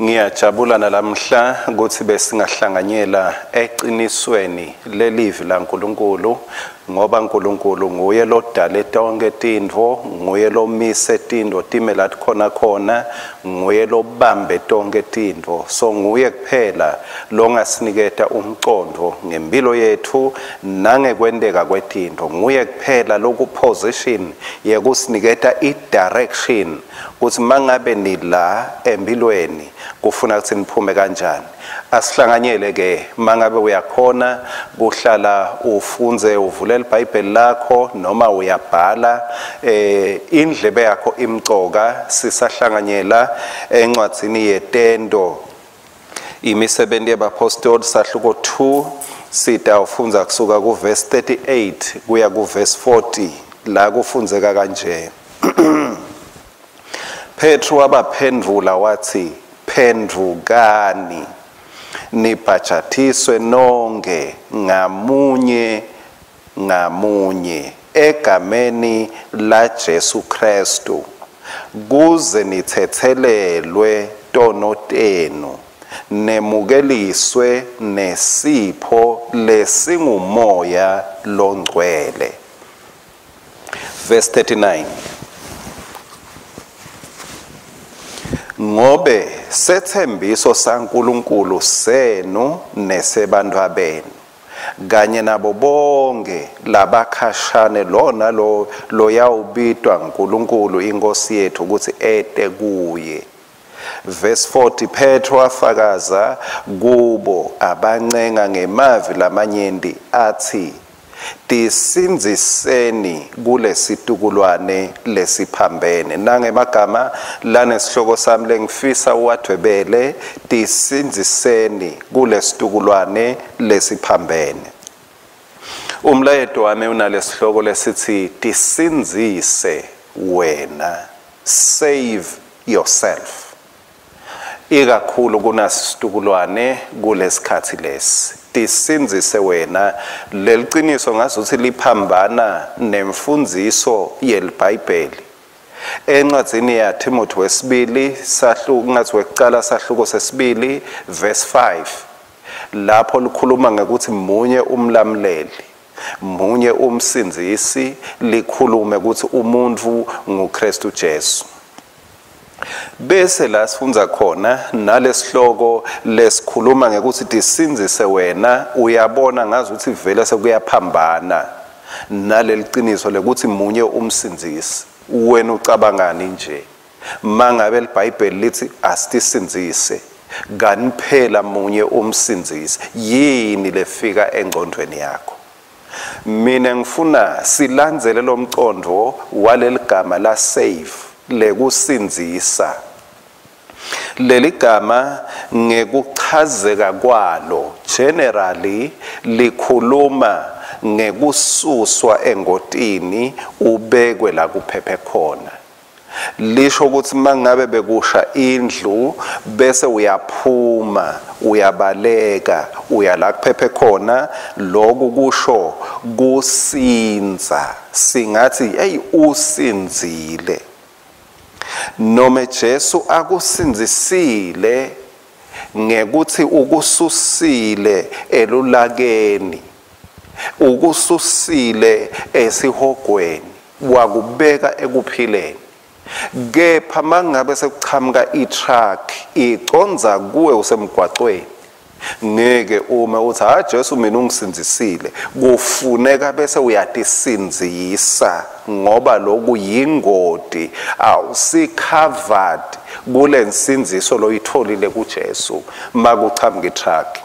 Ngiyajabula nalamhla ukuthi besingahlanganyela eqinisweni lelivi laNkulunkulu ngoba uNkulunkulu nguye lodale tonke tintfo, nguye lomise tintfo time lathi khona, nguye lobambe tonke tintfo. So nguye kuphela longasiniketa umqondo ngempilo yethu nangekwendeka kwetintfo. Nguye kuphela lokuposition yekusiniketa i-direction ukuthi mangabe nila empilweni kufuna ukuthi niphume kanjani. Asihlanganyele ke mangabe uyakhona kuhlala ufunze uvule iBhayibheli lakho noma uyabhala indlebe yakho imcoka. Sisahlanganyela encwadzini yetendo imisebenzi yabapostoli sahluko 2 sitawufunza kusuka kuverse 38 kuya kuverse 40 la kufunzeka kanje. Petru wabaphendvula wathi, phendvukani nibhajatiswe nonke ngamunye ngamunye egameni la Jesu Kristu kuze nithethelelwe tono tenu nemukeliswe nesipho lesingumoya longcwele. Verse 39. Ngobe sethembiso saNkulunkulu senu nesebantwabenu kanye nabo bonke labakhashane lona lo yawubitwa uNkulunkulu inkosi yethu ukuthi ete kuye. Verse 40. Petro wafakaza kubo abancenga ngemavi lamanyenti athi, tisinziseni kulesitukulwane lesiphambene. Nangemagama lanesihloko sami lengifisa uwadwebele, tisinziseni kulesitukulwane lesiphambene. Umlayeto wami unalesihloko lesithi tisinzise wena, save yourself. Ikakhulu kunasitukulwane kulesikhathi lesi. Tisinzise wena. Leliqiniso ngazuthi liphambana nemfundiso yelibhayibheli. Encwadzini ya Timothy wesibili sahluko ngathi wekuqala sahluko sesibili verse 5 lapho likhuluma ngokuthi munye umlamleli, munye umsinzisi, likhulume ukuthi umuntu nguKristu Jesu. Bese la sifunza khona nalesihloko lesikhuluma ngekuthi tisinzise wena. Uyabona ngazuthi vele sekuyaphambana naleliqiniso lekuthi munye umsinzisi. Wena ucabangani nje mangabe iBhayibheli lithi asitisinzise kani phela munye umsinzisi, yini lefika engqondweni yakho? Mina ngifuna silandzele lo mqondo waleligama la save, lekusinzisa. Leli gama ngekuchazeka kwalo generally likhuluma ngekususwa engotini ubekwe la kuphephe khona. Lisho ukuthi mangabe bekusha indlu bese uyaphuma uyabaleka uya la kuphephe khona, lokho kusho kusinza. Singathi hey usinzile. Noma Jesu akusinzisile ngekuthi ukususile elulakeni, ukususile esihogweni, wakubeka ekuphileni. Kepha mangabe sekuchamuka itruck iconza kuwe usemgwaqweni, ngeke uma uthi ha Jesu mina ungisinzisile, kufuneka bese uyatisinzisa ngoba lokhu yingoti awusicovered kule nsinziso loyitholile kuJesu makuchamuka itruck.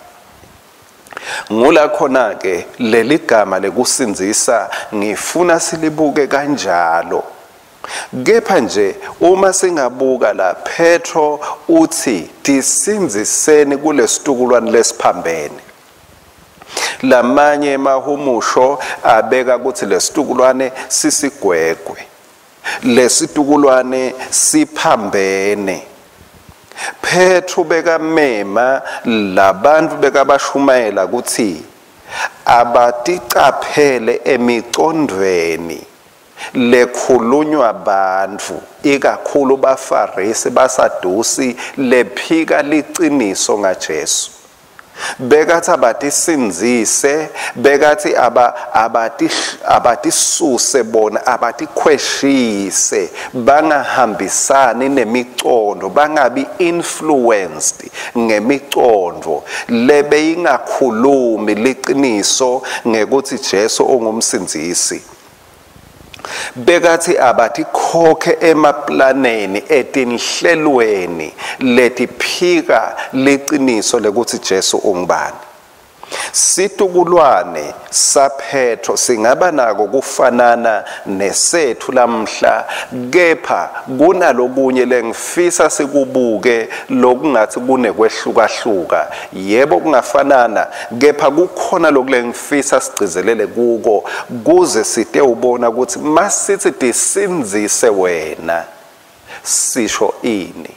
Ngula khona ke leli gama lekusinzisa ngifuna silibuke kanjalo. Kepha nje uma singabuka la Petro uthi tisinziseni kulesitukulwane lesiphambene. Lamanye mahumusho abeka ukuthi lesitukulwane sisigwegwe, lesitukulwane siphambene. Petru beka mema labantu beka bashumayela ukuthi abaticaphele emicondweni lekhulunywa abantu ikakhulu baFarisi baSadusi lephika liciniso ngaJesu. Bekathi abatisinzise, bekathi abatisuse bona, abatikhweshise, bangahambisani nemicondo, bangabi influenced ngemicondo lebeyingakhulumi liqiniso ngekuthi Jesu ungumsindisi. Bekathi abatikhokhe emaplaneni etinhlelweni letiphika liqiniso lekuthi Jesu ungubani. Situkulwane saPetro singaba nako kufanana nesethu lamhla, kepha kunalokunye lengifisa sikubuke lokungathi kunekwehluka. Yebo kungafanana, kepha kukhona lokulengifisa sigcizelele kuko kuze site ubona ukuthi masithi tisinzise wena sisho ini.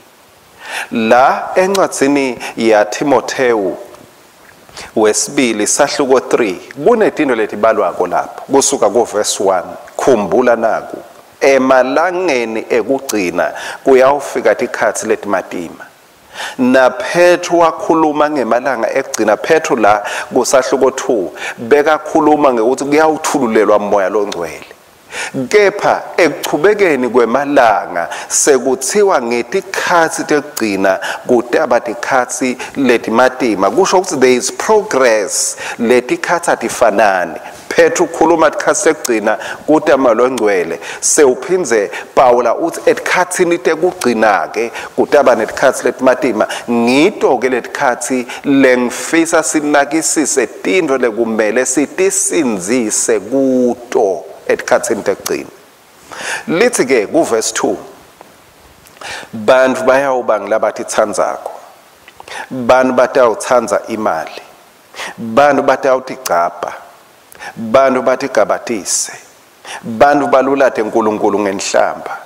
La encwadzini ya Timotheu wesibili sahluko 3 kunetinto letibalwako lapho kusuka ku verse 1. Khumbula naku emalangeni ekugcina kuyawufika tikhathi letimatima. Na Petro wakhuluma ngemalanga ekugcina. Petro la kusahluko 2 bekakhuluma ngekuthi kuyawuthululelwa moya longcwele. Kepha ekuchubekeni kwemalanga sekuthiwa ngetikhathi tekugcina kutaba tikhathi letimatima. Kusho ukuthi there is progress, letikhathi atifanani. Petru khuluma tikhathi tekugcina kutama longcwele, sewuphinze Paula uthi etikhathini tekugcina ke kutaba netikhathi letimatima. Ngito ke letikhathi lengifisa sinakisise tinto lekumele sitisinzise kuto etikhathini tekugcina. Lithi ke ku verse 2, bantu bayawuba ngilabatithandzako, bantu batawuthandza imali, bantu batawutigcaba, bantu batigabatise, bantu balulate uNkulunkulu ngenhlamba,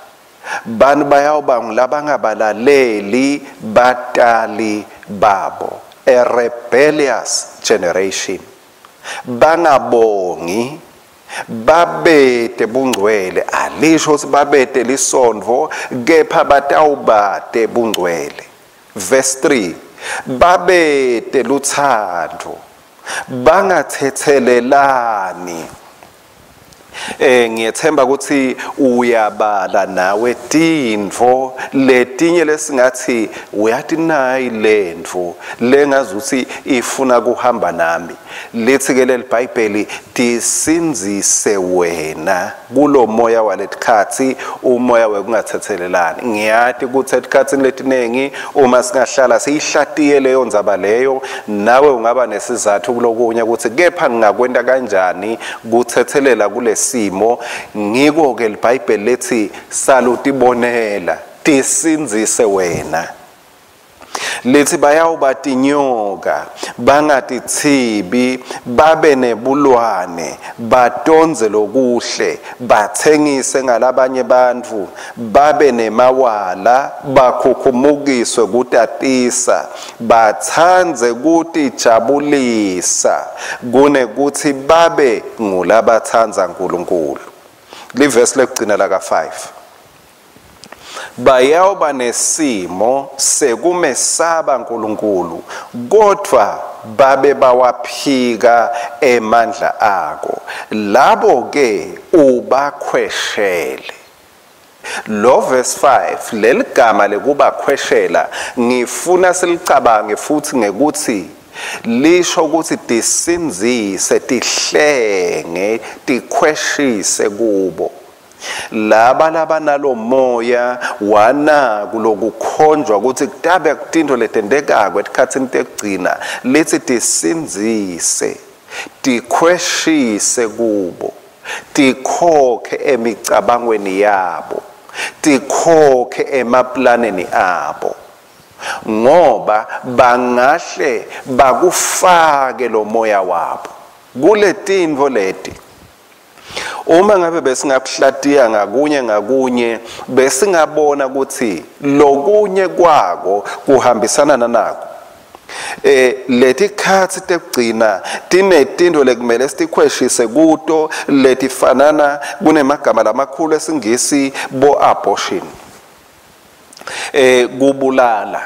bantu bayawuba ngilabangabalaleli batali babo, a rebellious generation, bangabongi, babete bungcwele. Alisho ukuthi babete lisondvo, kepha batawubate bungcwele. Verse 3, babete luthando, bangathethelelani. Ngiyethemba ukuthi uyabala nawe tintfo letinye lesingathi uyathi nayi lendvo lengazuthi ifuna kuhamba nami. Lithi ke leli Bhayibheli tisinzise wena kulo moya waletikhathi, umoya wekungathethelelani. Ngiyathi ukuthi etikhathini letinengi uma singahlala siyihlatiye leyo ndzaba leyo, nawe ungaba nesizathu kulokunye ukuthi kepha ngingakwenda kanjani kuthethelela kule simo. Ngiko ke iBhayibheli lethi salutibonela tisinzise wena. Lithi bayawubatinyoka, bangatithibi, babe nebulwane, batonze lokuhle, bathengise ngalabanye bantu, babe nemawala, bakhukhumukiswe kutatisa, bathanze kutijabulisa, kunekuthi babe ngulabathanza uNkulunkulu. Livesi lekugcina laka 5. Bayawuba nesimo sekumesaba uNkulunkulu, kodwa babe bawaphika emandla ako. Labo ke ubakhweshele. Lo verse 5 leli gama lekubakhweshela ngifuna silicabange futhi ngekuthi lisho ukuthi tisinzise, tihlenge, tikhweshise kubo. Laba nalo moya wana kulokukhonjwa ukuthi kutabe kutinto letendeka kwetikhathini tekugcina, lithi tisinzise, tikhweshise kubo, tikhokhe emicabangweni yabo, tikhokhe emaplaneni abo, ngoba bangahle bakufake lo moya wabo kule tinto leti. Uma ngabe besingakuhlatiya ngakunye besingabona ukuthi lokunye kwako kuhambisana nanako. leti khathi tekugcina tinetinto lekumele sitikhweshise kuto letifanana kunemagama lamakhulu esingisi bo abortion, kubulala.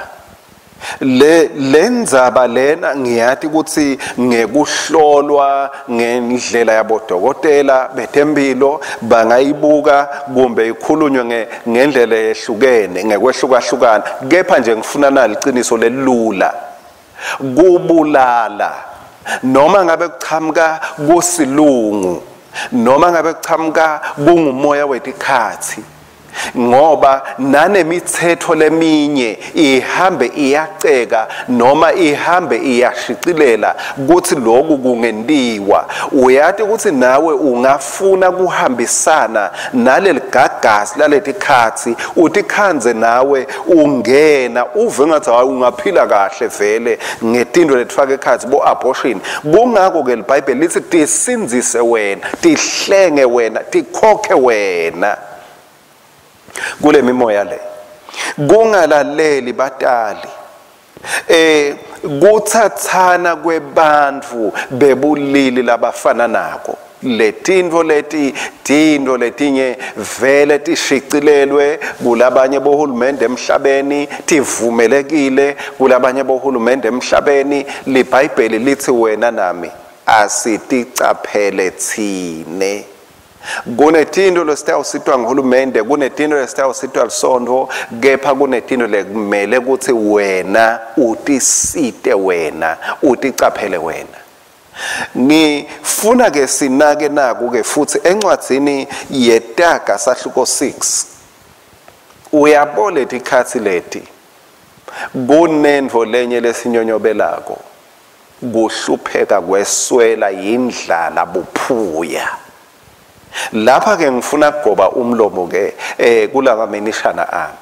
Lendzaba lena ngiyati ukuthi ngekuhlolwa ngendlela yabodokotela betemphilo bangayibuka kumbe ikhulunywe ngendlela ehlukene ngekwehlukahlukana, kepha nje ngifuna naliciniso lelula. Kubulala noma ngabe kuchamuka kusilungu noma ngabe kuchamuka kungumoya wetikhathi, ngoba nanemithetho leminye ihambe iyaceka noma ihambe iyashicilela ukuthi lokhu kungentiwa. Uyati ukuthi nawe ungafuna kuhambisana naleli gagazi laletikhathi, utikhanze nawe ungena uve ngathi hayi ungaphila kahle vele ngetinto letifaka ekhathi bo abortion. Kungakho ke iBhayibheli lithi tisinzise wena, tihlenge wena, tikhokhe wena kule mimoya le. Kungalaleli batali kuthathana kwebantfu bebulili labafana nako. Letinto letinye vele tishicilelwe kulabanye bohulumende emhlabeni, tivumelekile kulabanye bohulumende emhlabeni. LiBhayibheli lithi wena nami asiticaphele thine. Kunetinto lesitawusitwa nguhulumende, kunetinto lesitawusitwa lisondvo, kepha kunetinto lekumele ukuthi wena utisite wena, uticaphele wena. Ngifuna ke sinake naku ke futhi encwadzini yeTaga sahluko 6 uyabona letikhathi leti kunendvo lenye lesinyonyobelako, kuhlupheka kweswela, yindlala, buphuya. Lapha ke ngifuna kugoba umlomo ke kulamaminishana ami.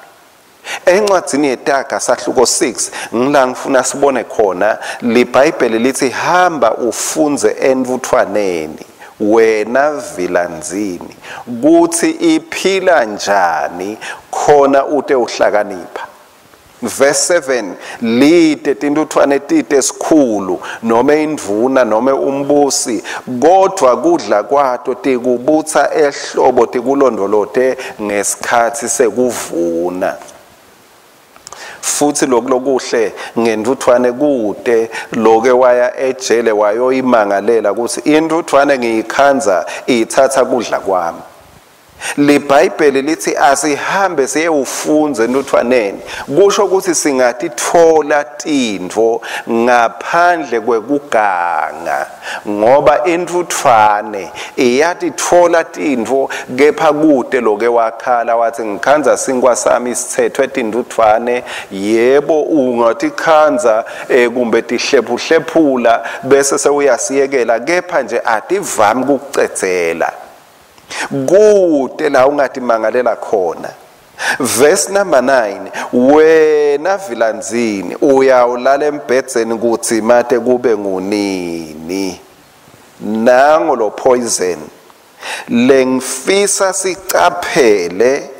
Encwadzini yeTaga sahluko 6 ngila ngifuna sibone khona liBhayibheli lithi hamba ufunze envuthwaneni wena vilanzini kuthi iphila njani khona ute uhlakanipha. Verse 7 lite tintuthwane tite sikhulu noma indvuna noma umbusi, kodwa kudla kwato tikubutsa ehlobo tikulondolote ngesikhathi sekuvuna. Futhi lokuhle ngentuthwane kude loke waya ejele wayoyimangalela ukuthi intuthwane ngiyikhanza ithatha kudla kwami. LiBhayibheli lithi asihambe siye ufunze entuthwaneni, kusho ukuthi singatithola tintfo ngaphandle kwekuganga, ngoba intuthwane iyatithola tintfo kepha kude loke wakhala wathi ngikhanza sinkwa sami sithethwe tintuthwane. Yebo ungatikhanza kumbe tihlephuhlephula bese sewuyasiyekela, kepha nje ativami kukucedzela kude la ungathi mangalela khona. Verse number 9 wena vilanzini uyawulala embhedzeni kuthi mate kube ngunini. Nango lo poison lengifisa sicaphele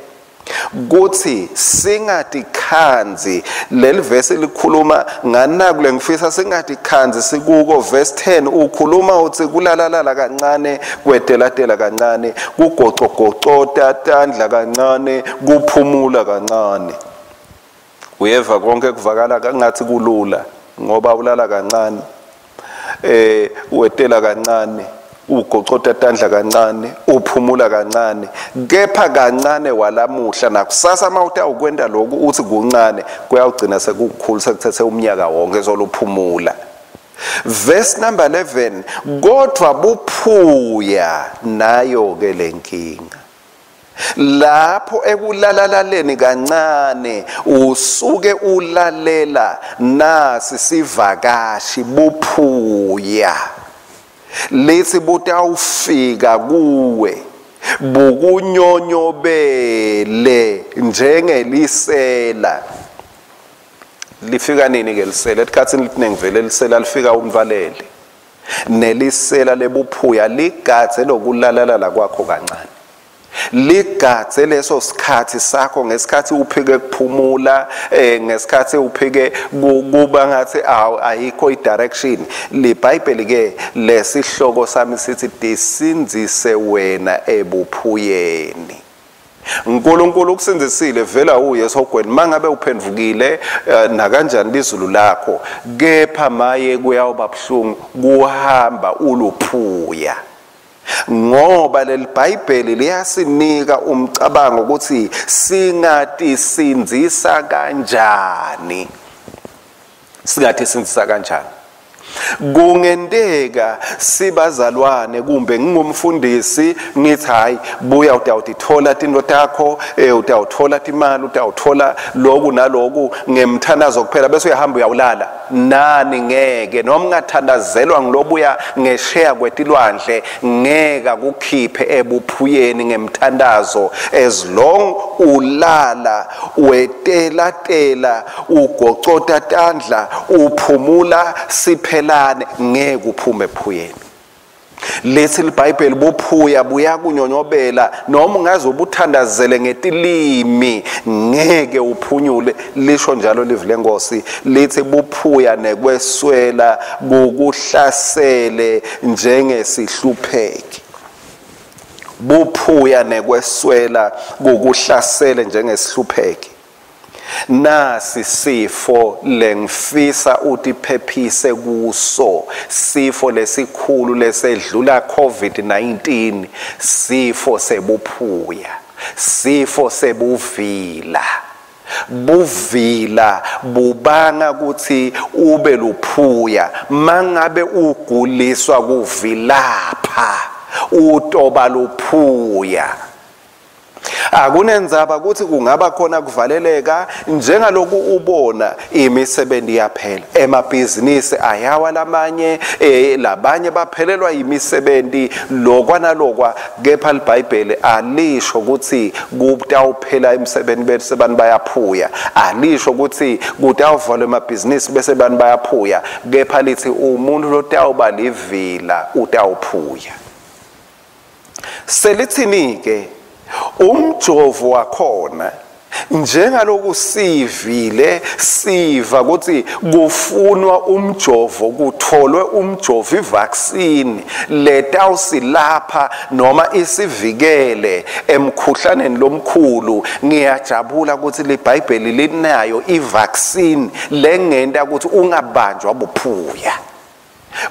kuthi singatikhanzi. Leli verse likhuluma nganaku lengifisa singatikhanzi sikuko. Verse 10 ukhuluma uthi kulalalala kancane, kwedelatela kancane, kugoqogocota tandla kancane, kuphumula kancane. Uyeva konke kuvakala ngathi kulula ngoba ulala kancane, wedela kancane, ugocota tandla kancane, uphumula kancane, kepha kancane walamuhla nakusasa mawuta ukwenda lokhu uthi kuncane kuyawugcina sekukhulu sekuthethe umnyaka wonke zoluphumula. Verse number 11 kodwa buphuya nayo ke lenkinga. Lapho ekulalaleni kancane usuke ulalela nasi sivakashi buphuya lithi butawufika kuwe bukunyonyobele njengelisela. Lifika nini ke lisela? Esikhathini liningi vele lisela lifika umvalele. Nelisela lebuphuya ligadze lokulalala kwakho kancane. ligadze leso sikhathi sakho ngesikhathi uphike kuphumula ngesikhathi uphike kuba ngathi ayikho idirection. LiBhayibheli ke lesihloko sami sithi disinzise wena ebuphuyeni. uNkulunkulu ukusindisile vela uYesu ogwini mangabe uphendvukile na kanjani lizulu lakho kepha maye kuyawuba buhlungu kuhamba uluphuya. Ngoba leliBhayibheli liyasinika umcabango ukuthi singatisinzisa kanjani. Singatisindisa kanjani? Kungendeka sibazalwane kumbe ngingumfundisi ngithi hayi buya utawutithola into takho utawuthola imali utawuthola lokhu naloku ngemthandazo kuphela bese uyahamba uyawulala. Nani ngeke noma ungathandazelwa ngilobuya ngesheya kwetilwandle ngeke kukhiphe ebuphuyeni ngemthandazo as long ulala wetelatela ugocota tandla uphumula siphelane ngeke uphume ephuyeni. Lethi liBhayibheli buphuya buya kunyonyobela noma ungaze ubuthandazele ngetilimi ngeke uphunyule. Lisho njalo livile lenkosi lithi buphuya nekweswela kukuhlasele njengesihlupheki. Buphuya nekweswela kukuhlasele njengesihlupheki. Nasi sifo lengifisa utiphephise kuso, sifo lesikhulu lesedlula COVID-19, sifo sebuphuya, sifo sebuvila. Buvila bubanga ukuthi ube luphuya mangabe uguliswa kuvilapha utoba luphuya. Akunenzaba ukuthi kungaba khona kuvaleleka njengaloku ubona imisebenzi yaphela emabhizinisi ayawa lamanye labanye baphelelwa imisebenzi lokwana lokwa. Kepha liBhayibheli alisho ukuthi kutawuphela imisebenzi bese abantu bayaphuya, alisho ukuthi kutawuvalwa emabhizinisi bese abantu bayaphuya, kepha lithi umuntu lotawuba livila utawuphuya. Selithini ke umjovo wakhona njengaloku sivile siva ukuthi kufunwa umjovo kutholwe umjovo ivaccine letawusilapha noma isivikele emkhuhlaneni lomkhulu. Ngiyajabula ukuthi liBhayibheli linayo ivaccine lengenda ukuthi ungabanjwa buphuya,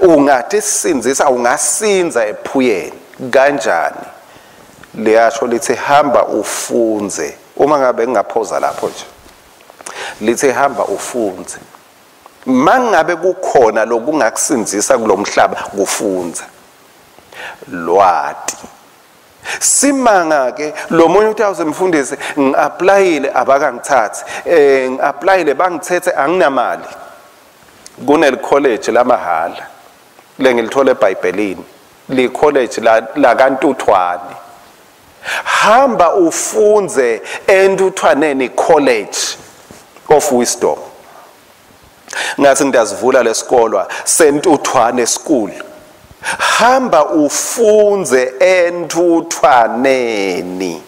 ungatisinzisa ungasinza ephuyeni. Kanjani? Liyasho lithi hamba ufunze. Uma ngabe ngingaphoza lapho nje lithi hamba ufunze. Mangabe kukhona lokungakusinzisa kulomhlaba kufunza lwati. Simanga ke lo munye uthi mfundisi ngiapplyile abakangithathi ngiapplyile bangithethe anginamali. Kunel college lamahala lengilithole eBhayibhelini li college la kaNtuthwane. Hamba ufunze eNtuthwaneni College of Wisdom. Ngathi ngiyazivula lesikolwa seNtuthwane School. Hamba ufunze eNtuthwaneni.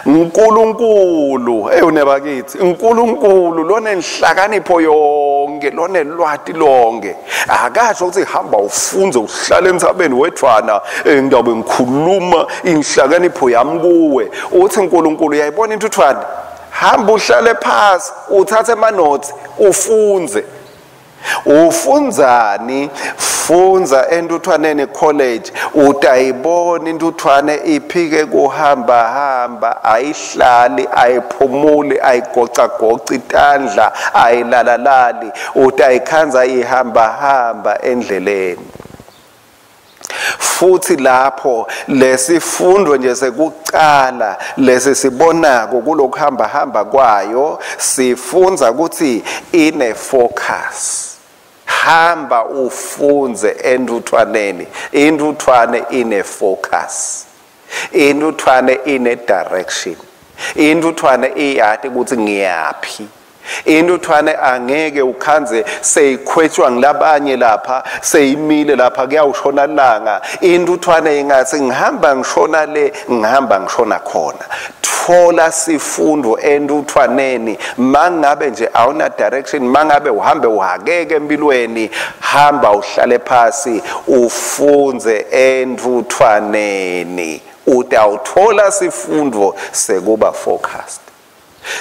uNkulunkulu eyonebakithi uNkulunkulu lona enhlakanipho yonke lona elwati lonke akasho ukuthi hamba ufunze uhlale emthabeni wethwana ngiyabe ngikhuluma inhlakanipho yami kuwe. Uthi uNkulunkulu uyayibona intuthwane hamba uhlale phansi uthathe ama notes ufunze. Ufunzani? Funza eNtuthwaneni College utayibona intuthwane iphike kuhamba hamba ayihlali ayiphumuli ayigoca goca itandla ayilalalali utayikhanza ihamba hamba endleleni. Futhi lapho lesifundo nje sekuqala lesi sibonako kulokuhamba hamba kwayo sifunza ukuthi ine focus. Hamba ufunze eNtuthwaneni. Intuthwane ine focus. Intuthwane ine direction. Intuthwane iyathi ukuthi ngiyaphi. Intuthwane angeke ukhanze seyikhwetshwa ngilabanye lapha seyimile lapha kuyawushona langa. Intuthwane ingathi ngihamba ngishona le ngihamba ngishona khona. Thola sifundo entuthwaneni mangabe nje awuna direction, mangabe uhambe uhakeke empilweni, hamba uhlale phansi ufunze entuthwaneni. Utawuthola sifundo sekuba focused.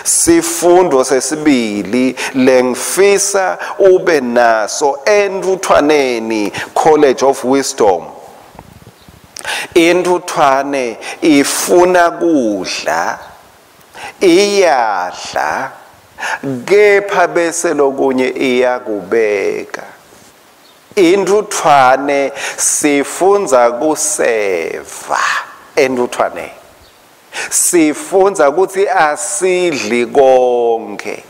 Sifundo sesibili lengifisa ube naso entuthwaneni, College of Wisdom. Intuthwane ifuna kudla, iyadla, kepha bese lokunye iyakubeka. Intuthwane sifunza kuseva entuthwane. Sifunza ukuthi asidli konke.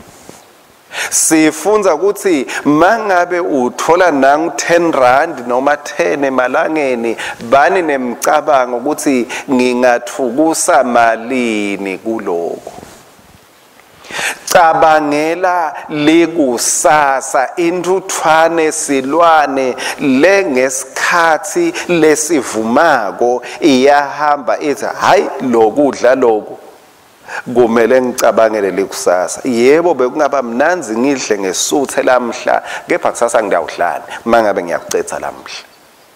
Sifunza ukuthi mangabe uthola nangu 10 rand noma 10 emalangeni, bani nemcabango ukuthi ngingathukusa malini kuloko. Cabangela likusasa. Intuthwane silwane lengesikhathi lesivumako iyahamba ithi hayi lokudla lokhu kumele ngicabangele likusasa. Yebo bekungaba mnanzi ngidle ngesuthe lamhla, kepha kusasa ngiyawuhlala mangabe ngiyakucetha lamhla.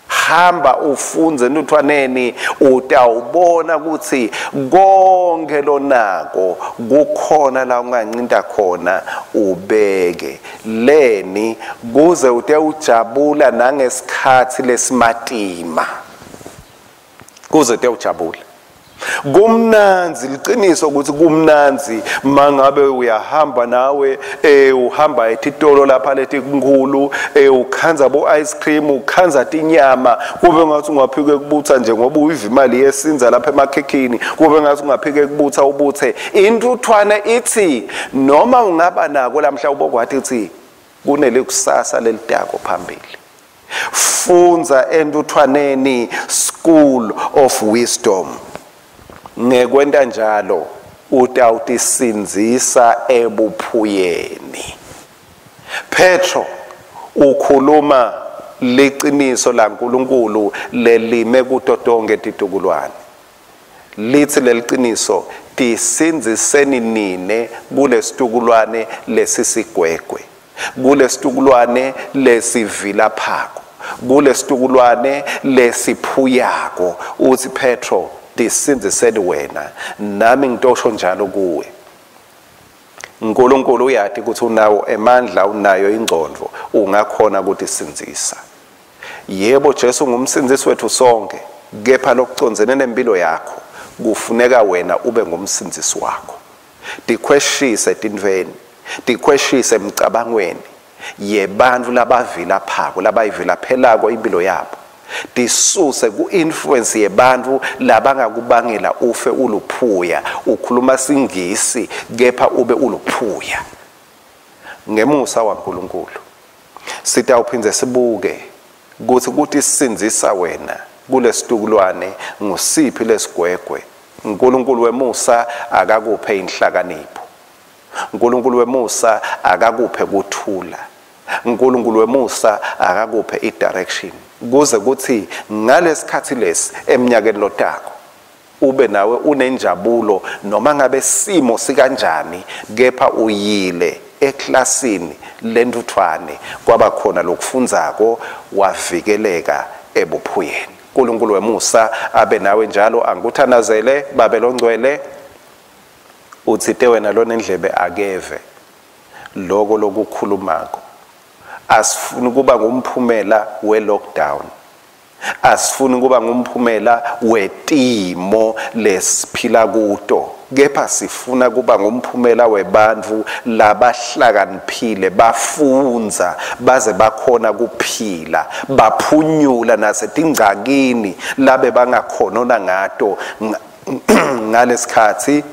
Hamba ufunze entuthwaneni, utawubona ukuthi konke lonako kukhona la ungancinta khona ubeke. Leni kuze ute ujabula nangesikhathi lesimatima. Kuze ute ujabula. Kumnanzi, liqiniso ukuthi kumnanzi mangabe uyahamba nawe uhamba etitolo lapha letinkulu ukhanza bo ice cream, ukhanza tinyama, kube ngathi ungaphike kubutha nje ngoba uyiva imali yesinza lapha emakhekhini, kube ngathi ungaphike kubutha ubuthe. Intuthwane ithi noma ungaba nako lamhla ubokwathi ithi kunelikusasa lelitako phambili. Funza entuthwaneni, School of Wisdom. Ngekwenta njalo utawutisinzisa ebuphuyeni. Petro ukhuluma liqiniso laNkulunkulu lelime kuto tonke titukulwane. Lithi leliqiniso tisinziseni nine kulesitukulwane lesisigwegwe, kulesitukulwane lesivilaphako, kulesitukulwane lesiphuyako. Uthi Petro tisinziseni wena, nami ngitosho njalo kuwe. uNkulunkulu uyathi ukuthi unawo emandla, unayo ingcondo, ungakhona ukuthi sinzisa. Yebo Jesu ngumsinzisi wethu sonke, kepha lokuconzene nempilo yakho kufuneka wena ube ngumsinzisi wakho. Dikweshise tintweni, dikweshise emcabangweni yebantu labavilaphako, labayivilaphelako impilo yabo. Disuse ku-influence yebantu labangakubangela ufe uluphuya, ukhuluma singisi kepha ube uluphuya. Ngemusa waNkulunkulu sitawuphindze sibuke ukuthi sinzisa wena kulesitukulwane ngusiphi lesigwegwe. uNkulunkulu wemusa akakuphe inhlakanipho, uNkulunkulu wemusa akakuphe kuthula, uNkulunkulu wemusa akakuphe i-direction, kuze kuthi ngalesikhathi lesi eminyakeni lotako ube nawe unenjabulo noma ngabe simo sikanjani, kepha uyile eklasini lentuthwane kwaba khona lokufunzako, wavikeleka ebuphuyeni. uNkulunkulu wemusa abe nawe njalo. Angikuthandazele Babelo Ngcwele, uthite wena lona endlebe akeve lokho lokukhulumako. Asifuni kuba ngumphumela we-lockdown, asifuni kuba ngumphumela wetimo lesiphila kuto, kepha sifuna kuba ngumphumela webantu labahlakaniphile, bafunza baze bakhona kuphila, baphunyula nasetingcakini labe bangakhonona ngato ngalesikhathi,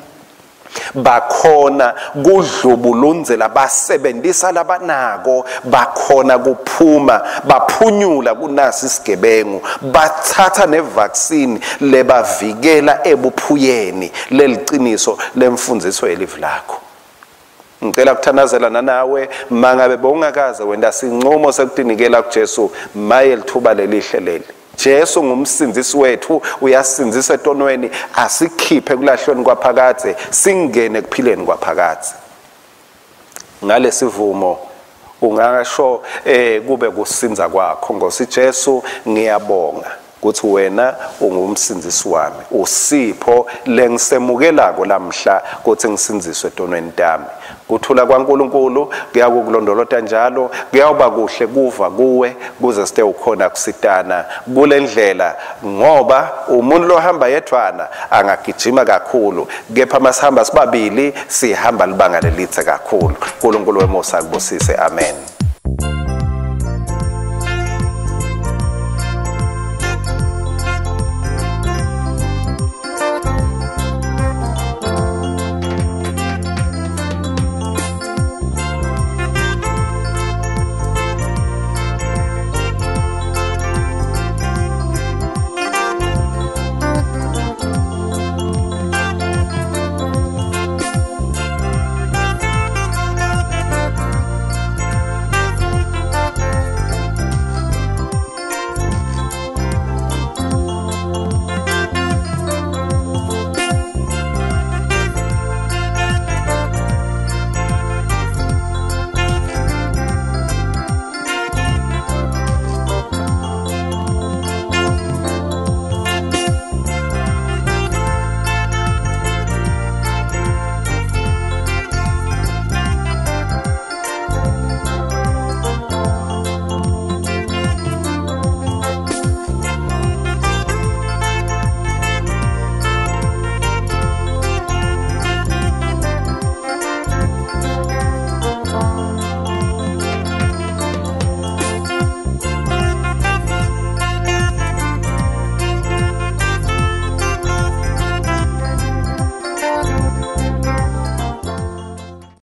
bakhona kudlubulunzela, basebenzisa labanako, bakhona kuphuma, baphunyula kunasi isigebengu, bathatha nevaccine lebavikela ebuphuyeni. Leliqiniso lemfundiso yelivi lakho. ngicela kuthandazelana nawe mangabe bongakaze wenda sinqumo sekudinikela kuJesu maye lithuba lelihle leli. Jesu ngumsindisi wethu, uyasindzisa etonweni, asikhiphe kulahlweni kwaphakade singene kuphileni kwaphakade. Ngalesivumo ungasho kube kusinza kwakho ngosi Jesu ngiyabonga ukuthi wena ungumsindisi wami, usipho lengisemukelako lamhla ukuthi ngisindziswe etonweni tami. Kuthula kwaNkulunkulu kuyakukulondolota njalo, kuyawuba kuhle kuva kuwe kuze sithe ukhona kusitana kule ndlela, ngoba umuntu lohamba yedwana angagijima kakhulu, kepha masihamba sibabili sihamba libanga lelithe kakhulu. uNkulunkulu wemosi akubusise. Amen.